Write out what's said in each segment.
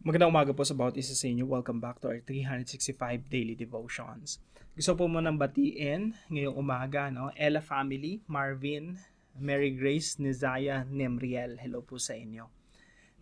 Magandang umaga po sa bawat isa sa inyo. Welcome back to our 365 Daily Devotions. Gusto po munang batiin ngayong umaga, Ella family, Marvin, Mary Grace, Nizaya, Nemriel. Hello po sa inyo.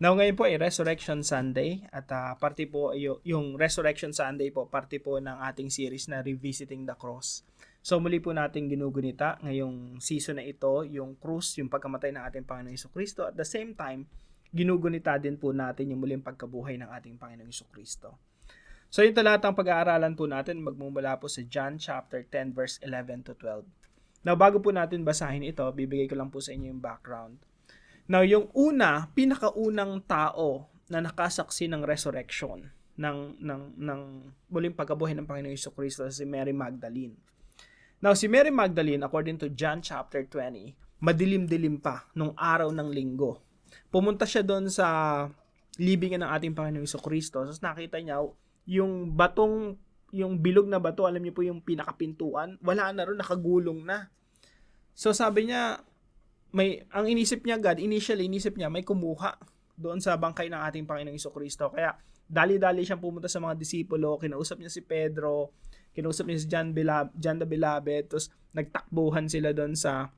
Now ngayon po ay Resurrection Sunday at parte po yung Resurrection Sunday po, parte po ng ating series na Revisiting the Cross. So muli po nating ginugunita ngayong season na ito, yung krus, yung pagkamatay ng ating Panginoong Jesucristo. At the same time, ginugunita din po natin yung muling pagkabuhay ng ating Panginoong Jesucristo. So yung talatang pag-aaralan po natin magmumula po sa John chapter 10 verse 11 to 12. Now bago po natin basahin ito, bibigay ko lang po sa inyo yung background. Now yung pinakaunang tao na nakasaksi ng resurrection ng muling pagkabuhay ng Panginoong Jesucristo si Mary Magdalene. Now si Mary Magdalene, according to John chapter 20, madilim-dilim pa nung araw ng linggo. Pumunta siya doon sa libingan ng ating Panginoong Jesucristo. So nakita niya yung batong, yung bilog na bato, alam niyo po yung pinakapintuan, wala na ron, nakagulong na. So sabi niya, ang inisip niya initially inisip niya may kumuha doon sa bangkay ng ating Panginoong Jesucristo. Kaya dali-dali siyang pumunta sa mga disipulo, kinausap niya si Pedro, kinausap niya si John the Beloved, tapos nagtakbuhan sila doon sa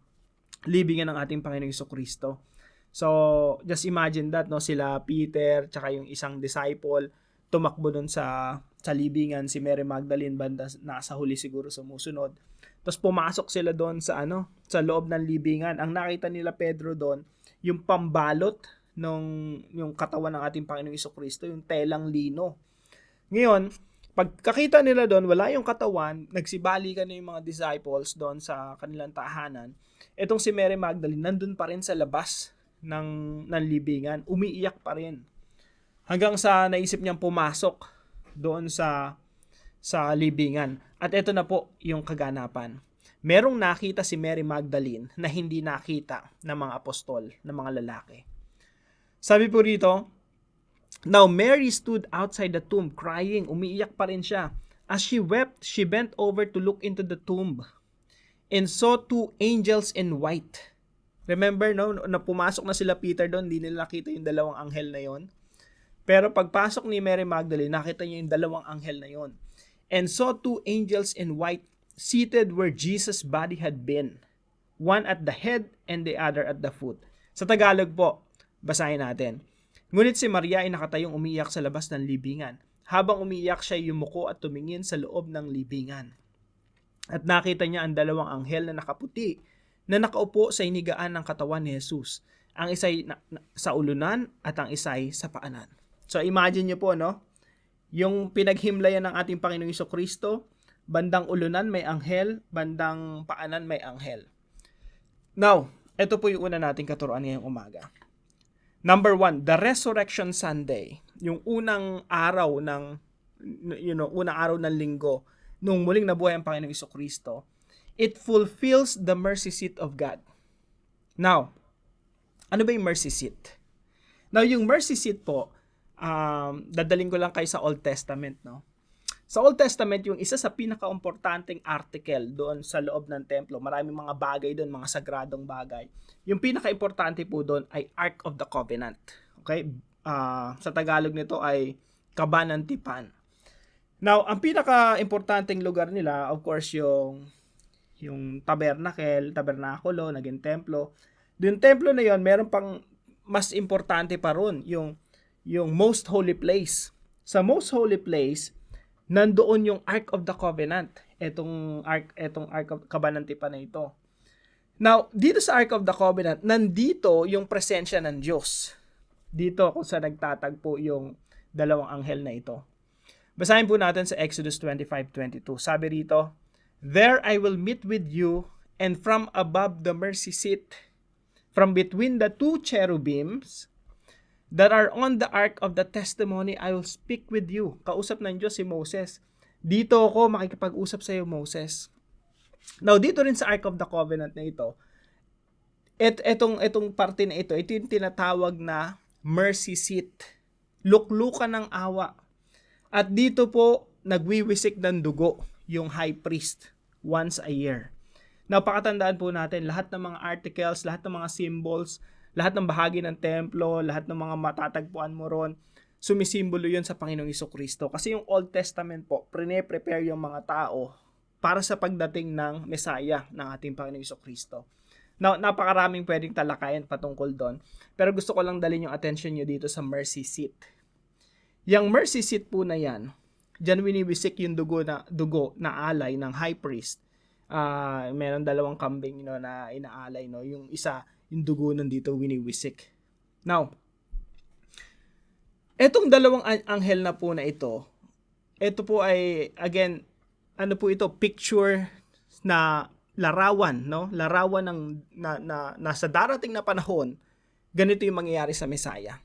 libingan ng ating Panginoong Jesucristo. So, just imagine that, sila Peter, tsaka yung isang disciple, tumakbo dun sa libingan, si Mary Magdalene, banda nasa huli siguro sumusunod. Tapos pumasok sila doon sa sa loob ng libingan. Ang nakita nila Pedro doon, yung pambalot yung katawan ng ating Panginoong Jesucristo, yung telang lino. Ngayon, pagkakita nila doon, wala yung katawan, nagsibalikan na yung mga disciples doon sa kanilang tahanan. Etong si Mary Magdalene, nandun pa rin sa labas ng libingan, umiiyak pa rin. Hanggang sa naisip niyang pumasok doon sa libingan. At ito na po yung kaganapan. Merong nakita si Mary Magdalene na hindi nakita ng mga apostol, ng mga lalaki. Sabi po rito, now Mary stood outside the tomb crying, umiiyak pa rin siya. As she wept, she bent over to look into the tomb and saw two angels in white. Remember, na pumasok na sila Peter doon, hindi nila nakita yung dalawang anghel na yon. Pero pagpasok ni Mary Magdalene, nakita niya yung dalawang anghel na yon. And saw two angels in white seated where Jesus' body had been. One at the head and the other at the foot. Sa Tagalog po, basahin natin. Ngunit si Maria ay nakatayong umiiyak sa labas ng libingan. Habang umiiyak siya, yumuko at tumingin sa loob ng libingan. At nakita niya ang dalawang anghel na nakaputi na nakaupo sa inigaan ng katawan ni Jesus. Ang isa'y sa ulunan at ang isa'y sa paanan. So imagine niyo po, yung pinaghimlayan ng ating Panginoong Jesucristo, bandang ulunan may anghel, bandang paanan may anghel. Now, ito po yung una nating katuruan ngayong umaga. Number 1, the Resurrection Sunday, yung unang araw ng linggo, nung muling nabuhay ang Panginoong Jesucristo, it fulfills the mercy seat of God. Now, ano ba yung mercy seat? Now, yung mercy seat po, dadaling ko lang kayo sa Old Testament, Sa Old Testament, yung isa sa pinaka-importanting article doon sa loob ng templo, maraming mga bagay doon, mga sagradong bagay. Yung pinaka-importante po doon ay Ark of the Covenant. Okay? Sa Tagalog nito ay Kabanantipan. Now, ang pinaka-importanting lugar nila, of course, yung tabernakulo, naging templo. Yung templo na yon, meron pang mas importante pa ron, yung most holy place. Sa most holy place, nandoon yung Ark of the Covenant. Etong Ark of Kabanantipan na ito. Now, dito sa Ark of the Covenant, nandito yung presensya ng Diyos. Dito kung saan nagtatagpo yung dalawang anghel na ito. Basahin po natin sa Exodus 25:22. Sabi rito, there I will meet with you, and from above the mercy seat, from between the two cherubims that are on the ark of the testimony, I will speak with you. Kausap ng Diyos si Moses. Dito ako makikipag-usap sa iyo, Moses. Now, dito rin sa Ark of the Covenant na ito, etong parte na ito yung tinatawag na mercy seat. Luklukan ng awa. At dito po, nagwiwisik ng dugo yung high priest once a year. Napakatandaan po natin, lahat ng mga articles, lahat ng mga symbols, lahat ng bahagi ng templo, lahat ng mga matatagpuan mo ron sumisimbolo yun sa Panginoong Jesucristo. Kasi yung Old Testament po, prepare yung mga tao para sa pagdating ng Messiah ng ating Panginoong Jesucristo. Now, napakaraming pwedeng talakayan patungkol doon. Pero gusto ko lang dalhin yung attention nyo dito sa mercy seat. Yung mercy seat po na yan, dyan winiwisik yung dugo na alay ng high priest. Meron dalawang kambing na inaalay. No? Yung isa, yung dugo nandito winiwisik. Now, etong dalawang anghel na po na ito po ay, again, ano po ito, picture na larawan, no? Larawan ng nasa darating na panahon, ganito yung mangyayari sa Messiah.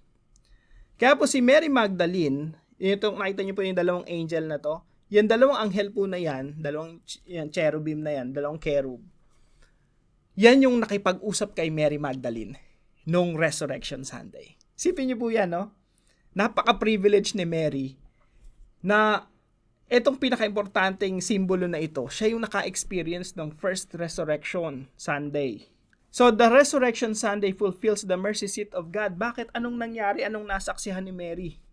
Kaya po si Mary Magdalene, itong nakita niyo po yung dalawang angel na to, yung dalawang anghel po na yan, dalawang cherubim na yan, dalawang cherub, yan yung nakipag-usap kay Mary Magdalene nung Resurrection Sunday. Sipin niyo po yan, no? Napaka-privilege ni Mary na etong pinaka-importanting simbolo na ito, siya yung naka-experience ng first Resurrection Sunday. So, the Resurrection Sunday fulfills the mercy seat of God. Bakit? Anong nangyari? Anong nasaksihan ni Mary?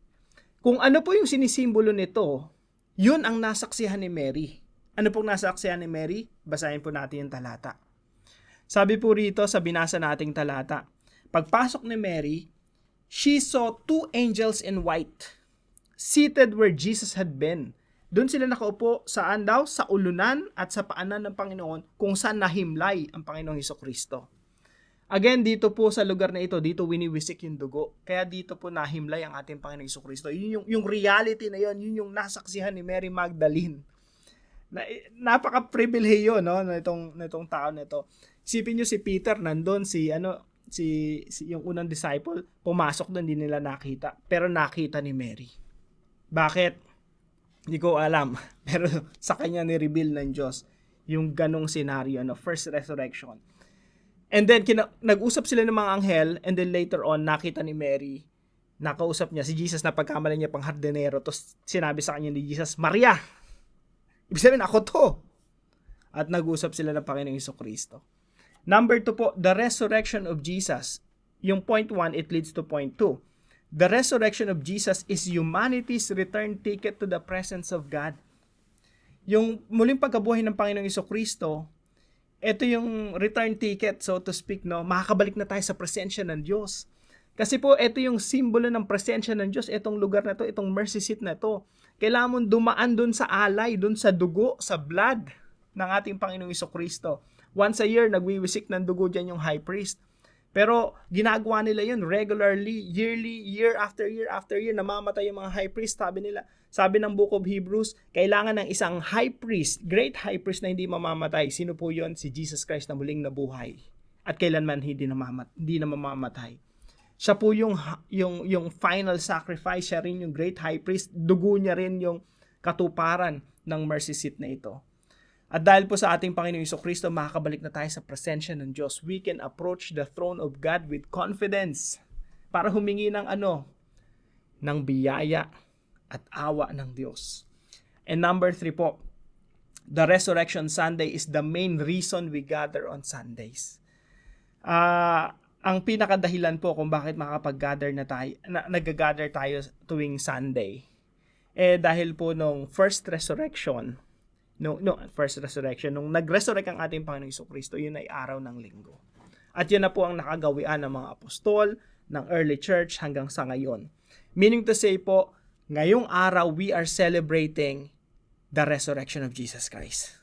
Kung ano po yung sinisimbolo nito, yun ang nasaksihan ni Mary. Ano pong nasaksihan ni Mary? Basahin po natin yung talata. Sabi po rito sa binasa nating talata, pagpasok ni Mary, she saw two angels in white, seated where Jesus had been. Doon sila nakaupo, saan daw? Sa ulunan at sa paanan ng Panginoon, kung saan nahimlay ang Panginoong Jesucristo. Again, dito po sa lugar na ito, dito winiwisik yung dugo. Kaya dito po nahimlay ang ating Panginoong Jesucristo. Yun yung reality na yun yung nasaksihan ni Mary Magdalene. Napaka-pribilehiyo, no, nitong tao nito. Isipin niyo si Peter nandun, si yung unang disciple, pumasok doon, hindi nila nakita. Pero nakita ni Mary. Bakit? Hindi ko alam, pero sa kanya ni-reveal ng Diyos yung ganong scenario, first resurrection. And then, nag-usap sila ng mga anghel, and then later on, nakita ni Mary, nakausap niya si Jesus na pagkamalan niya pang hardinero, tapos sinabi sa kanya ni Jesus, Maria! Ibig sabihin, ako to! At nag-usap sila ng Panginoong Jesucristo. Number 2 po, the resurrection of Jesus. Yung point 1, it leads to point 2. The resurrection of Jesus is humanity's return ticket to the presence of God. Yung muling pagkabuhay ng Panginoong Jesucristo, ito yung return ticket, so to speak, no? Makakabalik na tayo sa presensya ng Diyos. Kasi po, ito yung simbolo ng presensya ng Diyos, itong lugar na to, itong mercy seat na to. Kailangan mong dumaan dun sa alay, dun sa dugo, sa blood ng ating Panginoong Jesucristo. Once a year, nagwiwisik ng dugo dyan yung high priest. Pero ginagawa nila yun regularly, yearly, year after year, namamatay yung mga high priest. Sabi ng Book of Hebrews, kailangan ng isang high priest, great high priest na hindi mamamatay. Sino po yun? Si Jesus Christ na muling nabuhay. At kailanman hindi na mamamatay. Siya po yung final sacrifice, siya rin yung great high priest. Dugo niya rin yung katuparan ng mercy seat na ito. At dahil po sa ating Panginoong Jesucristo, makakabalik na tayo sa presensya ng Diyos. We can approach the throne of God with confidence para humingi ng ng biyaya at awa ng Diyos. And number 3 po, the Resurrection Sunday is the main reason we gather on Sundays. Ang pinakadahilan po kung bakit makakapag-gather nag-gather tayo tuwing Sunday, dahil po nung first resurrection, nung nag-resurrect ang ating Panginoong Jesucristo, yun ay araw ng linggo. At yun na po ang nakagawian ng mga apostol, ng early church hanggang sa ngayon. Meaning to say po, ngayong araw we are celebrating the resurrection of Jesus Christ.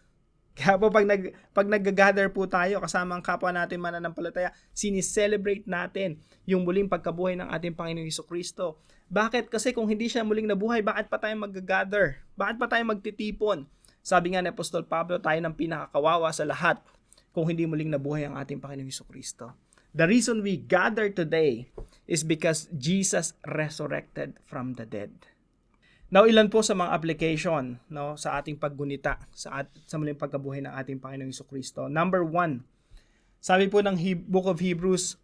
Kaya po pag nag-gather po tayo kasama ang kapwa natin mananampalataya, sinicelebrate natin yung muling pagkabuhay ng ating Panginoong Jesucristo. Bakit? Kasi kung hindi siya muling nabuhay, bakit pa tayo mag-gather? Bakit pa tayo magtitipon? Sabi nga ni Apostol Pablo, tayo ng pinakakawawa sa lahat kung hindi muling nabuhay ang ating Panginoong Jesucristo. The reason we gather today is because Jesus resurrected from the dead. Now, ilan po sa mga application, no, sa ating paggunita sa muling pagkabuhay ng ating Panginoong Jesucristo. Number 1, sabi po ng Book of Hebrews,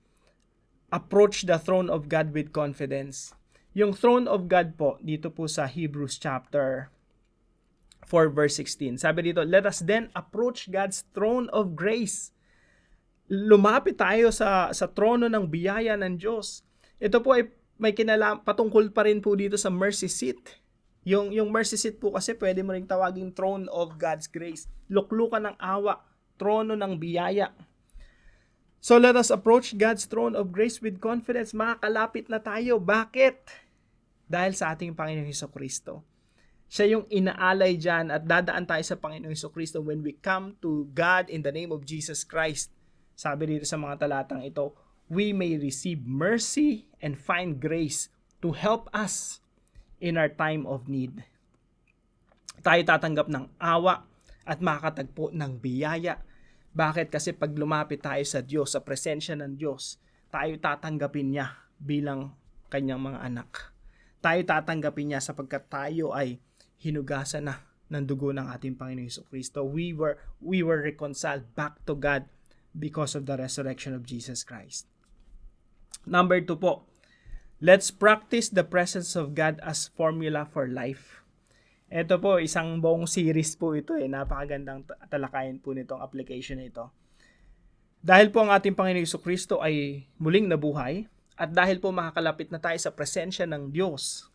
approach the throne of God with confidence. Yung throne of God po, dito po sa Hebrews chapter 4 verse 16. Sabi dito, let us then approach God's throne of grace. Lumapit tayo sa trono ng biyaya ng Diyos. Ito po ay may patungkol pa rin po dito sa mercy seat. Yung mercy seat po kasi pwede mo ring tawaging throne of God's grace. Luklukan ng awa, trono ng biyaya. So let us approach God's throne of grace with confidence. Makakalapit na tayo. Bakit? Dahil sa ating Panginoong Hesukristo. Siya yung inaalay dyan at dadaan tayo sa Panginoong Hesukristo when we come to God in the name of Jesus Christ. Sabi dito sa mga talatang ito, we may receive mercy and find grace to help us in our time of need. Tayo tatanggap ng awa at makakatagpo ng biyaya. Bakit? Kasi pag lumapit tayo sa Diyos, sa presensya ng Diyos, tayo tatanggapin niya bilang kanyang mga anak. Tayo tatanggapin niya sapagkat tayo ay hinugasan na ng dugo ng ating Panginoong Hesukristo. We were reconciled back to God because of the resurrection of Jesus Christ. Number 2 po, let's practice the presence of God as formula for life. Ito po, isang buong series po ito Napakagandang talakayan po nitong application na ito. Dahil po ang ating Panginoong Hesukristo ay muling nabuhay at dahil po makakalapit na tayo sa presensya ng Diyos,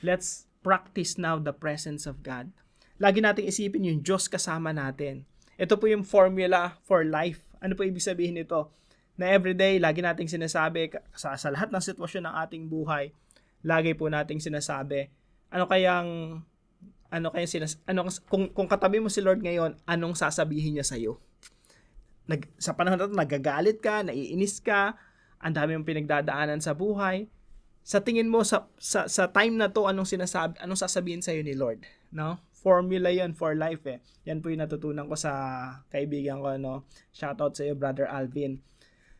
let's practice now the presence of God. Lagi nating isipin yung Diyos kasama natin. Ito po yung formula for life. Ano po ibig sabihin nito? Na everyday, lagi nating sinasabi sa lahat ng sitwasyon ng ating buhay, lagi po nating sinasabi, kung katabi mo si Lord ngayon, anong sasabihin niya sa iyo? Sa panahon na ito, nagagalit ka, naiinis ka, ang dami mong pinagdadaanan sa buhay. Sa tingin mo sa time na to, anong sasabihin sa iyo ni Lord, no? Formula 'yon for life Yan po yung natutunan ko sa kaibigan ko, no? Shoutout sa iyo, Brother Alvin.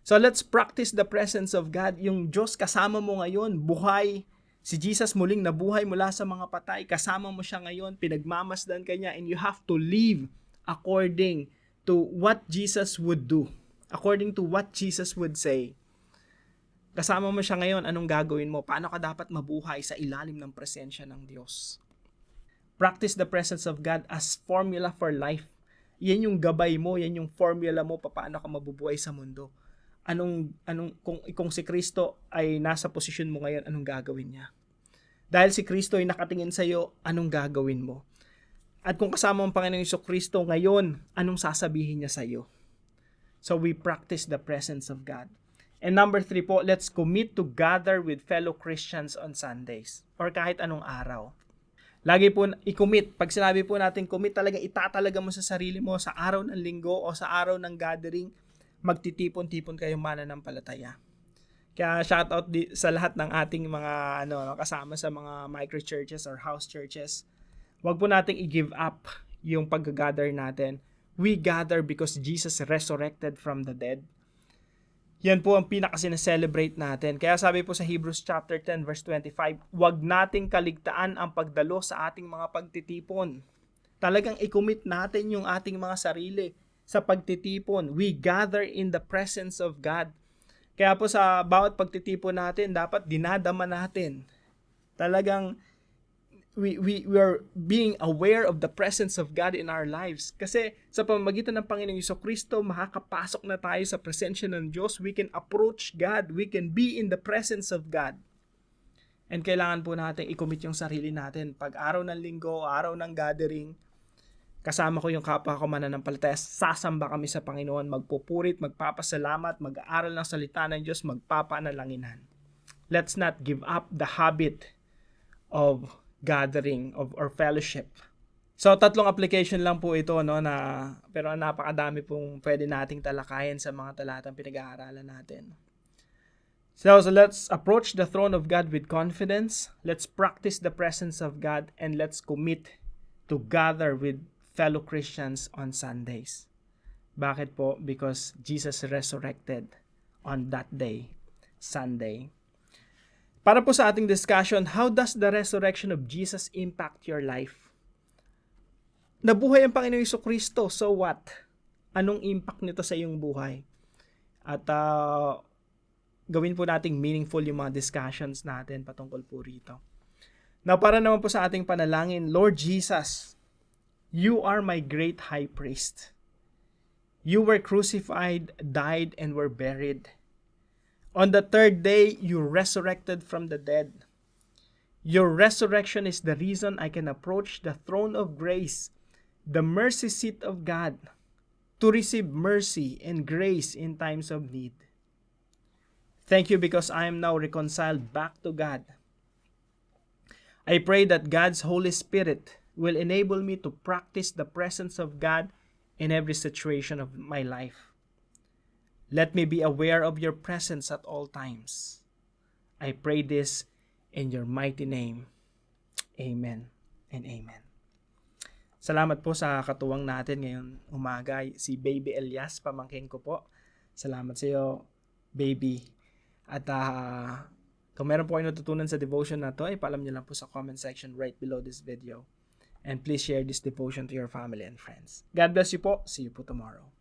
So let's practice the presence of God. Yung Diyos kasama mo ngayon, buhay. Si Jesus muling nabuhay mula sa mga patay. Kasama mo siya ngayon, pinagmamasdan ka niya, and you have to live according to what Jesus would do. According to what Jesus would say. Kasama mo siya ngayon, anong gagawin mo? Paano ka dapat mabuhay sa ilalim ng presensya ng Diyos? Practice the presence of God as formula for life. Yan yung gabay mo, yan yung formula mo paano ka mabubuhay sa mundo. Kung si Kristo ay nasa posisyon mo ngayon, anong gagawin niya? Dahil si Kristo ay nakatingin sa iyo, anong gagawin mo? At kung kasama ang Panginoong Hesukristo ngayon, anong sasabihin niya sa iyo? So we practice the presence of God. And number 3 po, let's commit to gather with fellow Christians on Sundays or kahit anong araw. Lagi po i-commit. Pag sinabi po natin commit, talaga itatalaga mo sa sarili mo sa araw ng linggo o sa araw ng gathering, magtitipon-tipon kayong mananampalataya. Kaya shoutout sa lahat ng ating mga kasama sa mga micro churches or house churches. Huwag po nating i-give up yung pag-gather natin. We gather because Jesus resurrected from the dead. Yan po ang pinaka-celebrate natin. Kaya sabi po sa Hebrews chapter 10 verse 25, huwag nating kaligtaan ang pagdalo sa ating mga pagtitipon. Talagang i-commit natin yung ating mga sarili sa pagtitipon. We gather in the presence of God. Kaya po sa bawat pagtitipon natin, dapat dinadama natin. Talagang we are being aware of the presence of God in our lives. Kasi sa pamamagitan ng Panginoong Hesukristo, makakapasok na tayo sa presensya ng Diyos. We can approach God. We can be in the presence of God. And kailangan po natin i-commit yung sarili natin. Pag araw ng linggo, araw ng gathering, kasama ko yung kapwa ko mananampalataya, sasamba kami sa Panginoon, magpupurit, magpapasalamat, mag-aaral ng salita ng Diyos, magpapanalangin. Let's not give up the habit of gathering or fellowship. So 3 application lang po ito pero napakadami pong pwede nating talakayan sa mga talatang pinag-aaralan natin. So let's approach the throne of God with confidence. Let's practice the presence of God and let's commit to gather with fellow Christians on Sundays. Bakit po? Because Jesus resurrected on that day, Sunday. Para po sa ating discussion, how does the resurrection of Jesus impact your life? Nabuhay ang Panginoong Hesukristo, so what? Anong impact nito sa iyong buhay? At gawin po nating meaningful yung mga discussions natin patungkol po rito. Now, para naman po sa ating panalangin, Lord Jesus, You are my great high priest. You were crucified, died, and were buried. On the third day, you resurrected from the dead. Your resurrection is the reason I can approach the throne of grace, the mercy seat of God, to receive mercy and grace in times of need. Thank you because I am now reconciled back to God. I pray that God's Holy Spirit will enable me to practice the presence of God in every situation of my life. Let me be aware of your presence at all times. I pray this in your mighty name. Amen and amen. Salamat po sa katuwang natin ngayon umaga, si Baby Elias, pamangkin ko po. Salamat sa iyo, baby. At kung meron po kayo natutunan sa devotion na to, ay paalam nyo lang po sa comment section right below this video. And please share this devotion to your family and friends. God bless you po. See you po tomorrow.